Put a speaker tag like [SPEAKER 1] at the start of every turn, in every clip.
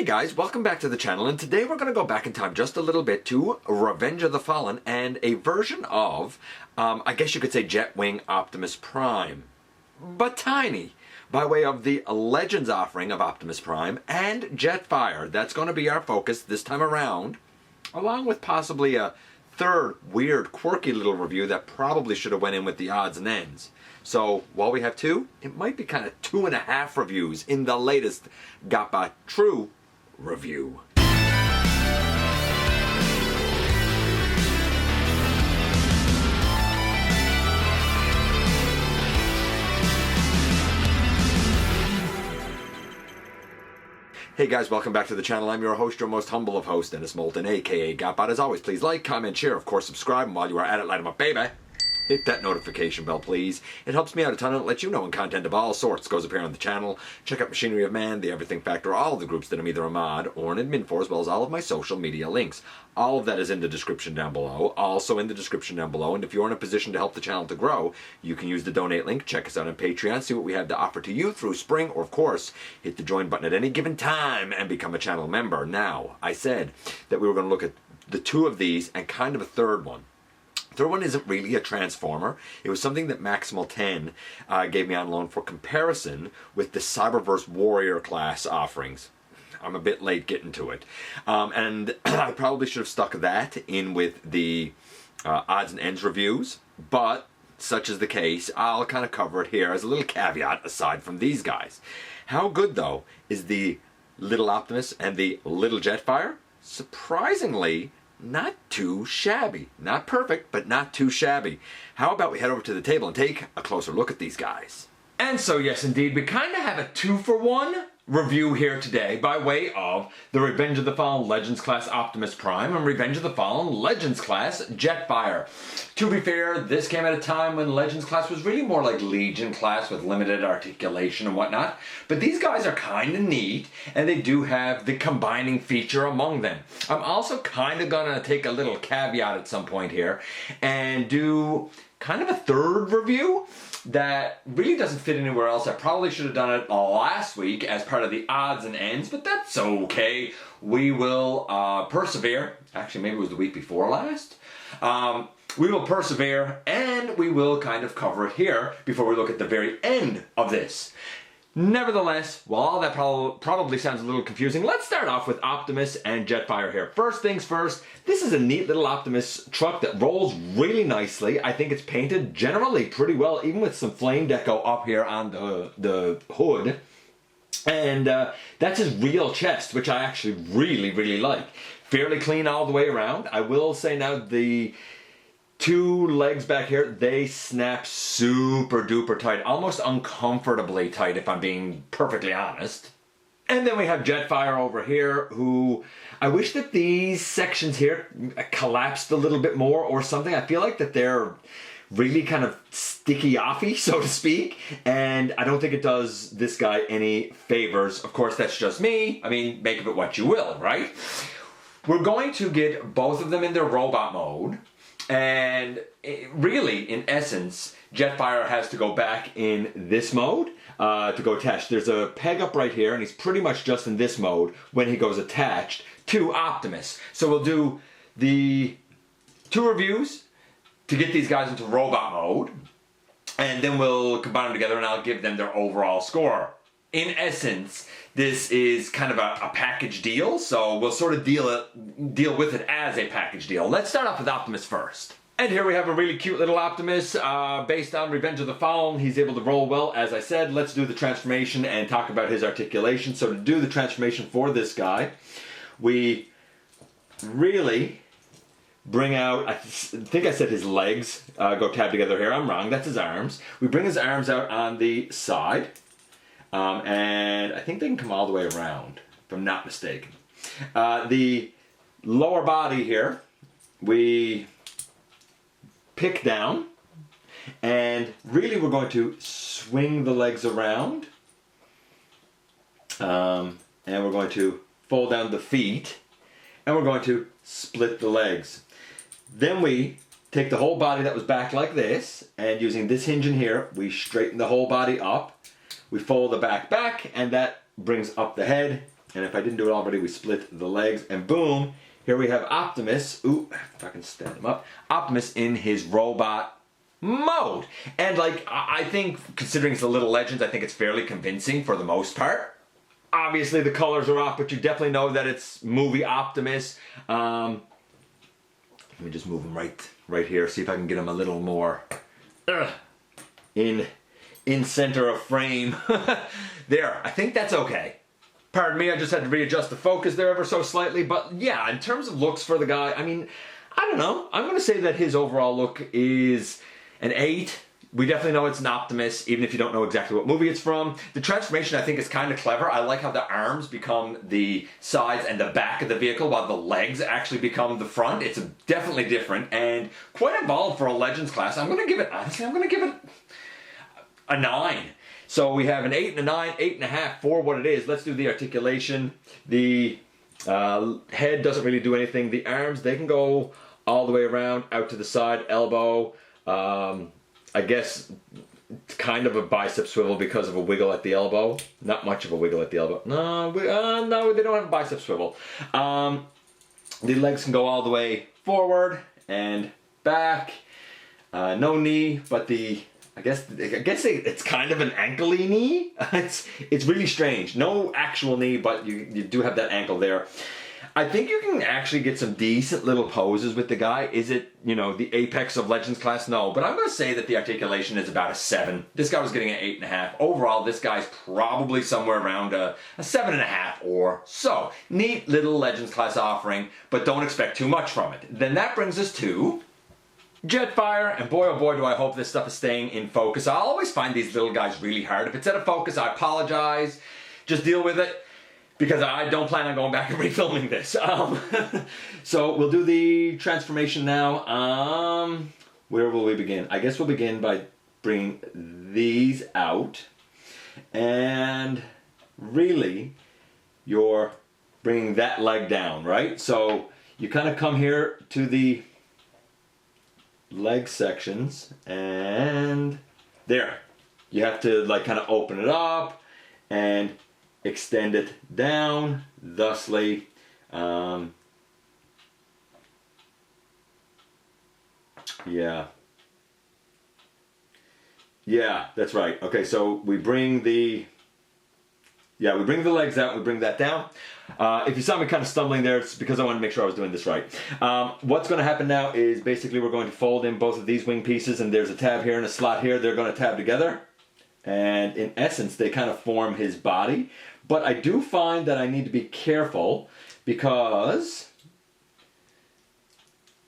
[SPEAKER 1] Hey guys, welcome back to the channel, and today we're going to go back in time just a little bit to Revenge of the Fallen and a version of, I guess you could say Jetwing Optimus Prime, but tiny, by way of the Legends offering of Optimus Prime and Jetfire. That's going to be our focus this time around, along with possibly a third weird, quirky little review that probably should have went in with the odds and ends. So while we have two, it might be kind of 2.5 reviews in the latest GotBot True review. Hey guys, welcome back to the channel. I'm your host, your most humble of hosts, Dennis Moulton, aka GotBot. As always, please like, comment, share, of course subscribe, and while you are at it, light 'em up, baby. Hit that notification bell, please. It helps me out a ton and it lets you know when content of all sorts goes up here on the channel. Check out Machinery of Man, The Everything Factor, all of the groups that I'm either a mod or an admin for, as well as all of my social media links. All of that is in the description down below, also in the description down below, and if you're in a position to help the channel to grow, you can use the donate link, check us out on Patreon, see what we have to offer to you through spring, or of course, hit the join button at any given time and become a channel member. Now, I said that we were going to look at the two of these and kind of a third one. Third one isn't really a transformer. It was something that Maximal 10 gave me on loan for comparison with the Cyberverse Warrior class offerings. I'm a bit late getting to it. And I probably should have stuck that in with the odds and ends reviews, but such is the case, I'll kind of cover it here as a little caveat aside from these guys. How good, though, is the Little Optimus and the Little Jetfire? Surprisingly, not too shabby. Not perfect, but not too shabby. How about we head over to the table and take a closer look at these guys? And so, yes indeed, we kind of have a 2-for-1 review here today by way of the Revenge of the Fallen Legends class Optimus Prime and Revenge of the Fallen Legends class Jetfire. To be fair, this came at a time when Legends class was really more like Legion class with limited articulation and whatnot, but these guys are kind of neat and they do have the combining feature among them. I'm also kind of gonna take a little caveat at some point here and do kind of a third review that really doesn't fit anywhere else. I probably should have done it last week as part of the odds and ends, but that's okay. We will persevere. Actually, maybe it was the week before last. We will persevere and we will kind of cover it here before we look at the very end of this. Nevertheless, while all that probably sounds a little confusing, let's start off with Optimus and Jetfire here. First things first, this is a neat little Optimus truck that rolls really nicely. I think it's painted generally pretty well, even with some flame deco up here on the hood. And that's his real chest, which I actually really like. Fairly clean all the way around. I will say now the two legs back here, they snap super duper tight, almost uncomfortably tight if I'm being perfectly honest. And then we have Jetfire over here, who I wish that these sections here collapsed a little bit more or something. I feel like that they're really kind of sticky-offy, so to speak, and I don't think it does this guy any favors. Of course, that's just me. I mean, make of it what you will, right? We're going to get both of them in their robot mode. And really, in essence, Jetfire has to go back in this mode to go attached. There's a peg up right here, and he's pretty much just in this mode when he goes attached to Optimus. So we'll do the two reviews to get these guys into robot mode, and then we'll combine them together and I'll give them their overall score. In essence, this is kind of a package deal, so we'll sort of deal with it as a package deal. Let's start off with Optimus first. And here we have a really cute little Optimus based on Revenge of the Fallen. He's able to roll well, as I said. Let's do the transformation and talk about his articulation. So to do the transformation for this guy, we really bring out, I think I said his legs go tab together here. I'm wrong, that's his arms. We bring his arms out on the side. And I think they can come all the way around, if I'm not mistaken. The lower body here, we pick down, and really we're going to swing the legs around, and we're going to fold down the feet, and we're going to split the legs. Then we take the whole body that was back like this, and using this hinge in here, we straighten the whole body up. We fold the back, and that brings up the head, And if I didn't do it already, we split the legs, and boom, here we have Optimus. Ooh, if I can stand him up. Optimus in his robot mode. And like, I think, considering it's the Little Legends, I think it's fairly convincing for the most part. Obviously the colors are off, but you definitely know that it's movie Optimus. Let me just move him right here, see if I can get him a little more in center of frame. There, I think that's okay. Pardon me, I just had to readjust the focus there ever so slightly, but yeah, in terms of looks for the guy, I mean, I don't know. I'm going to say that his overall look is an 8. We definitely know it's an Optimus, even if you don't know exactly what movie it's from. The transformation, I think, is kind of clever. I like how the arms become the sides and the back of the vehicle, while the legs actually become the front. It's definitely different and quite involved for a Legends class. I'm going to give it, honestly, a 9. So we have an 8 and a 9, 8.5 for what it is. Let's do the articulation. The head doesn't really do anything. The arms, they can go all the way around, out to the side, elbow. I guess kind of a bicep swivel because of a wiggle at the elbow. Not much of a wiggle at the elbow. No, they don't have a bicep swivel. The legs can go all the way forward and back. No knee, but I guess it's kind of an ankle-y knee. It's really strange. No actual knee, but you do have that ankle there. I think you can actually get some decent little poses with the guy. Is it, you know, the apex of Legends class? No, but I'm going to say that the articulation is about a 7. This guy was getting an 8.5. Overall, this guy's probably somewhere around a 7.5 or so. Neat little Legends class offering, but don't expect too much from it. Then that brings us to Jetfire, and boy oh boy do I hope this stuff is staying in focus. I always find these little guys really hard. If it's out of focus, I apologize. Just deal with it, because I don't plan on going back and refilming this. So we'll do the transformation now. Where will we begin? I guess we'll begin by bringing these out. And really, you're bringing that leg down, right? So you kind of come here to the leg sections, and there. You have to like kind of open it up and extend it down, thusly. Yeah, that's right. Okay, so we bring the legs out, we bring that down. If you saw me kind of stumbling there, it's because I wanted to make sure I was doing this right. What's going to happen now is basically we're going to fold in both of these wing pieces, and there's a tab here and a slot here. They're going to tab together, and in essence they kind of form his body. But I do find that I need to be careful because,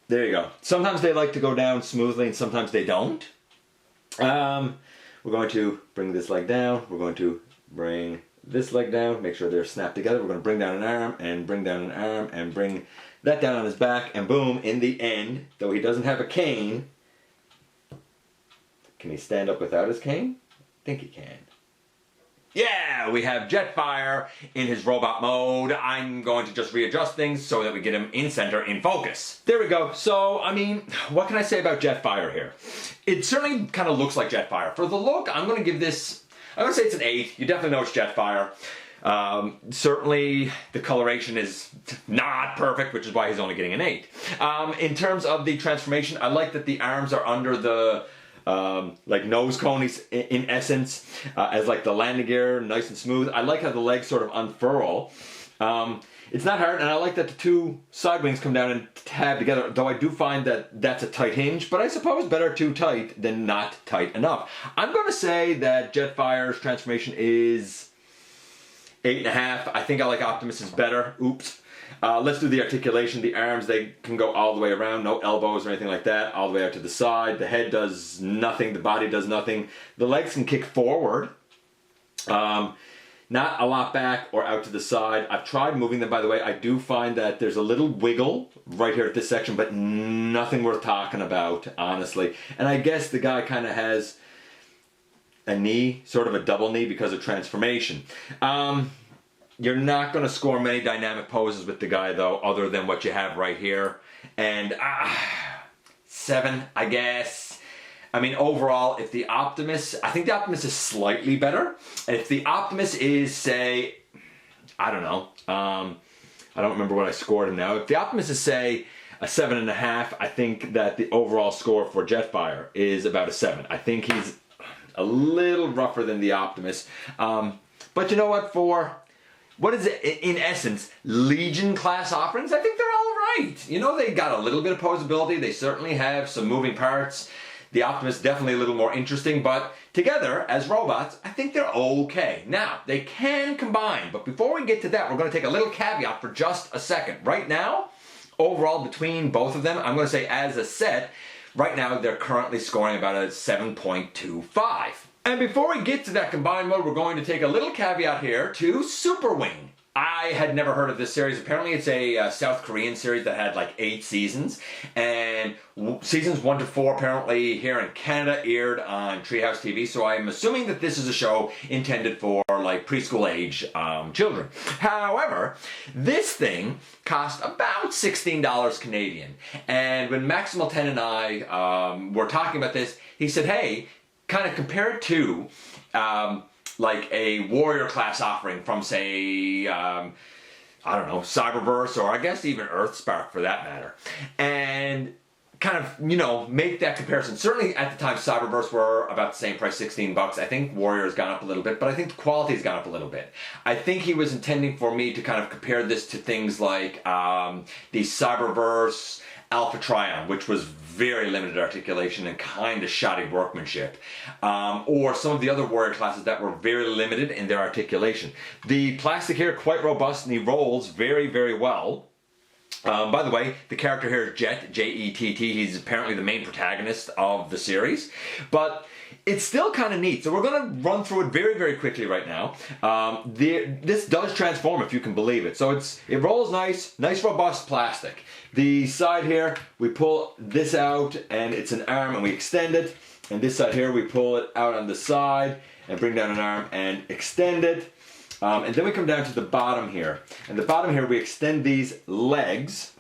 [SPEAKER 1] there you go. Sometimes they like to go down smoothly and sometimes they don't. We're going to bring this leg down. We're going to bring this leg down, make sure they're snapped together. We're going to bring down an arm and bring down an arm and bring that down on his back, and boom, in the end, though he doesn't have a cane, can he stand up without his cane? I think he can. Yeah, we have Jetfire in his robot mode. I'm going to just readjust things so that we get him in center, in focus. There we go. So, I mean, what can I say about Jetfire here? It certainly kind of looks like Jetfire. For the look, I'm going to give this, I'm going to say it's an 8. You definitely know it's Jetfire. Certainly the coloration is not perfect, which is why he's only getting an 8. In terms of the transformation, I like that the arms are under the like nose cone in essence, as like the landing gear, nice and smooth. I like how the legs sort of unfurl. It's not hard, and I like that the two side wings come down and tab together, though I do find that that's a tight hinge, but I suppose better too tight than not tight enough. I'm going to say that Jetfire's transformation is 8.5. I think I like Optimus's better. Oops. Let's do the articulation. The arms, they can go all the way around, no elbows or anything like that, all the way out to the side. The head does nothing, the body does nothing. The legs can kick forward. Not a lot back or out to the side. I've tried moving them, by the way. I do find that there's a little wiggle right here at this section, but nothing worth talking about, honestly. And I guess the guy kind of has a knee, sort of a double knee because of transformation. You're not going to score many dynamic poses with the guy, though, other than what you have right here. And 7, I guess. I mean, overall, if the Optimus, I think the Optimus is slightly better. And if the Optimus is, say, I don't know. I don't remember what I scored him now. If the Optimus is, say, a 7.5, I think that the overall score for Jetfire is about a 7. I think he's a little rougher than the Optimus. But you know what? For what is it, in essence, Legion class offerings, I think they're all right. You know, they got a little bit of posability. They certainly have some moving parts. The Optimus definitely a little more interesting, but together as robots, I think they're okay. Now, they can combine, but before we get to that, we're going to take a little caveat for just a second. Right now, overall between both of them, I'm going to say as a set, right now they're currently scoring about a 7.25. And before we get to that combined mode, we're going to take a little caveat here to Super Wing. I had never heard of this series. Apparently it's a South Korean series that had like 8 seasons. And seasons 1 to 4 apparently here in Canada aired on Treehouse TV. So I'm assuming that this is a show intended for like preschool age children. However, this thing cost about $16 Canadian. And when Maximal 10 and I were talking about this, he said, hey, kind of compare it to like a warrior class offering from, say, I don't know, Cyberverse, or I guess even Earthspark for that matter. And kind of, you know, make that comparison. Certainly at the time, Cyberverse were about the same price, 16 bucks. I think Warrior's gone up a little bit, but I think the quality's gone up a little bit. I think he was intending for me to kind of compare this to things like the Cyberverse Alpha Trion, which was very limited articulation and kind of shoddy workmanship, or some of the other warrior classes that were very limited in their articulation. The plastic here, quite robust, and he rolls very, very well. By the way, the character here is Jett, J-E-T-T. He's apparently the main protagonist of the series, but it's still kind of neat. So we're going to run through it very, very quickly right now. This does transform, if you can believe it. So it rolls nice robust plastic. The side here, we pull this out and it's an arm and we extend it. And this side here, we pull it out on the side and bring down an arm and extend it. And then we come down to the bottom here. And the bottom here, we extend these legs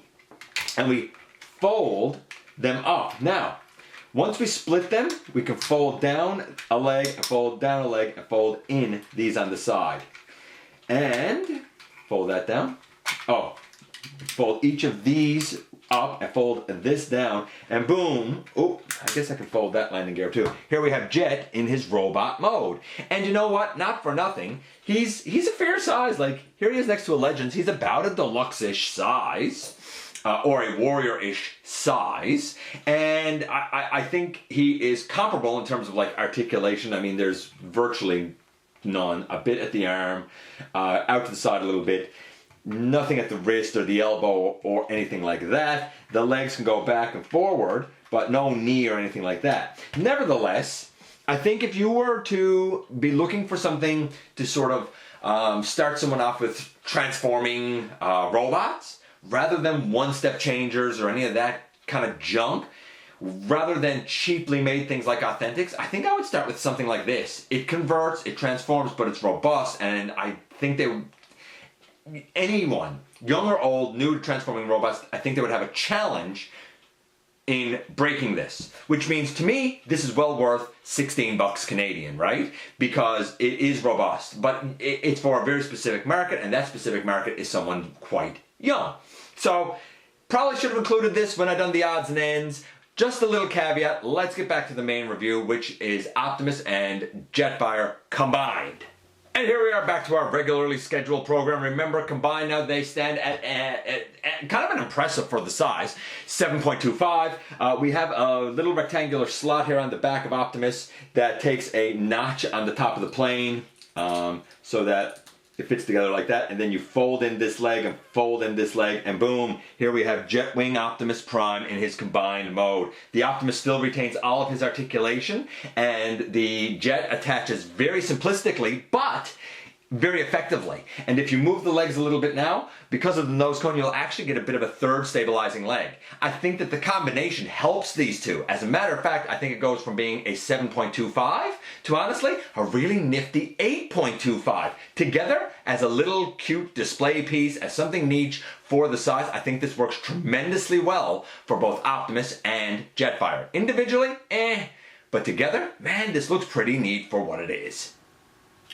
[SPEAKER 1] and we fold them up. Now, once we split them, we can fold down a leg, and fold down a leg, and fold in these on the side. And fold that down. Oh, fold each of these up and fold this down, and boom. Oh, I guess I can fold that landing gear too. Here we have Jett in his robot mode. And you know what? Not for nothing. He's a fair size. Like, here he is next to a Legends. He's about a deluxe-ish size. Or a warrior-ish size, and I think he is comparable in terms of like articulation. I mean, there's virtually none. A bit at the arm, out to the side a little bit. Nothing at the wrist or the elbow or anything like that. The legs can go back and forward, but no knee or anything like that. Nevertheless, I think if you were to be looking for something to sort of start someone off with transforming robots, rather than one-step changers or any of that kind of junk, rather than cheaply made things like Authentics, I think I would start with something like this. It converts, it transforms, but it's robust, and I think anyone, young or old, new to transforming robots, I think they would have a challenge in breaking this. Which means, to me, this is well worth 16 bucks Canadian, right? Because it is robust, but it's for a very specific market, and that specific market is someone quite young. So, probably should have included this when I done the odds and ends. Just a little caveat, let's get back to the main review, which is Optimus and Jetfire combined. And here we are back to our regularly scheduled program. Remember, combined now they stand at kind of an impressive for the size, 7.25. We have a little rectangular slot here on the back of Optimus that takes a notch on the top of the plane so that it fits together like that, and then you fold in this leg and fold in this leg, and boom, here we have Jetwing Optimus Prime in his combined mode. The Optimus still retains all of his articulation, and the Jett attaches very simplistically, but very effectively. And if you move the legs a little bit now, because of the nose cone, you'll actually get a bit of a third stabilizing leg. I think that the combination helps these two. As a matter of fact, I think it goes from being a 7.25 to, honestly, a really nifty 8.25. Together, as a little cute display piece, as something niche for the size, I think this works tremendously well for both Optimus and Jetfire. Individually, but together, man, this looks pretty neat for what it is.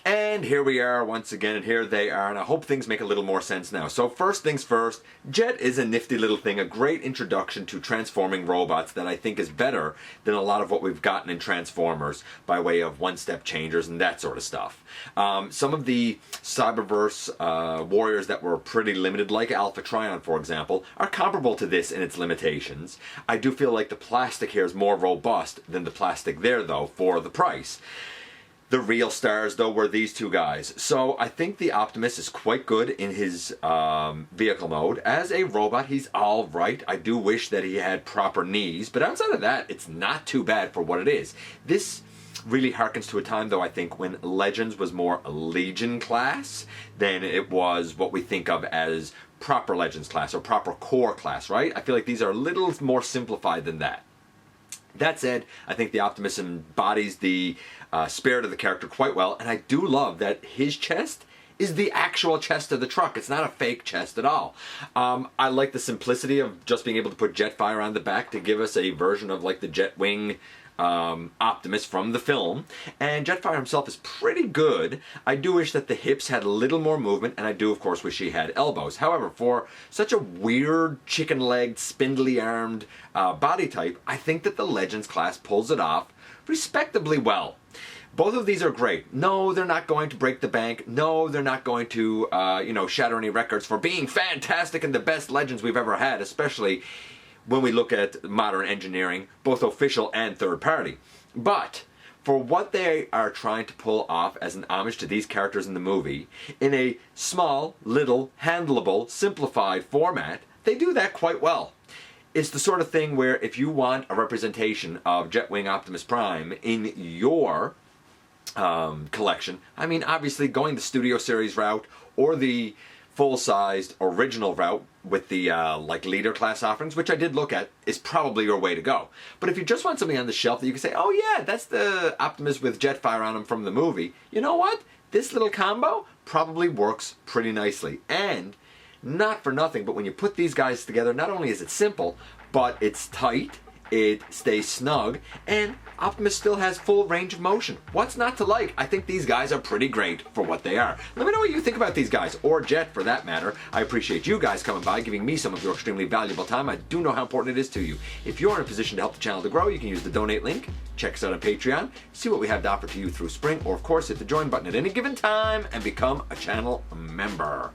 [SPEAKER 1] And here we are once again, and here they are, and I hope things make a little more sense now. So first things first, Jett is a nifty little thing, a great introduction to transforming robots that I think is better than a lot of what we've gotten in Transformers by way of one-step changers and that sort of stuff. Some of the Cyberverse warriors that were pretty limited, like Alpha Trion for example, are comparable to this in its limitations. I do feel like the plastic here is more robust than the plastic there though, for the price. The real stars, though, were these two guys. So I think the Optimus is quite good in his vehicle mode. As a robot, he's all right. I do wish that he had proper knees, but outside of that, it's not too bad for what it is. This really harkens to a time, though, I think, when Legends was more Legion class than it was what we think of as proper Legends class or proper core class, right? I feel like these are a little more simplified than that. That said, I think the Optimus embodies the spirit of the character quite well, and I do love that his chest is the actual chest of the truck. It's not a fake chest at all. I like the simplicity of just being able to put Jetfire on the back to give us a version of like the Jetwing Optimus from the film, and Jetfire himself is pretty good. I do wish that the hips had a little more movement, and I do of course wish he had elbows. However, for such a weird chicken-legged, spindly-armed body type, I think that the Legends class pulls it off respectably well. Both of these are great. No, they're not going to break the bank. No, they're not going to shatter any records for being fantastic and the best Legends we've ever had, especially when we look at modern engineering, both official and third party. But for what they are trying to pull off as an homage to these characters in the movie, in a small, little, handleable, simplified format, they do that quite well. It's the sort of thing where if you want a representation of Jetwing Optimus Prime in your collection, I mean, obviously going the Studio Series route or the full-sized original route with the like leader class offerings, which I did look at, is probably your way to go. But if you just want something on the shelf that you can say, oh yeah, that's the Optimus with Jetfire on him from the movie, you know what? This little combo probably works pretty nicely. And not for nothing, but when you put these guys together, not only is it simple, but it's tight, it stays snug, and Optimus still has full range of motion. What's not to like? I think these guys are pretty great for what they are. Let me know what you think about these guys, or Jett for that matter. I appreciate you guys coming by, giving me some of your extremely valuable time. I do know how important it is to you. If you're in a position to help the channel to grow, you can use the donate link, check us out on Patreon, see what we have to offer to you through Spring, or of course hit the join button at any given time and become a channel member.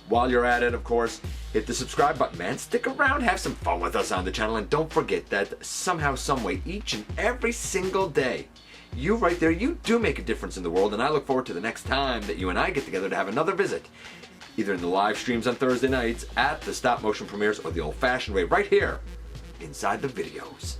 [SPEAKER 1] While you're at it, of course, hit the subscribe button, man. Stick around, have some fun with us on the channel, and don't forget that somehow, someway, each and every single day, you right there, you do make a difference in the world, and I look forward to the next time that you and I get together to have another visit, either in the live streams on Thursday nights, at the stop motion premieres, or the old-fashioned way right here inside the videos.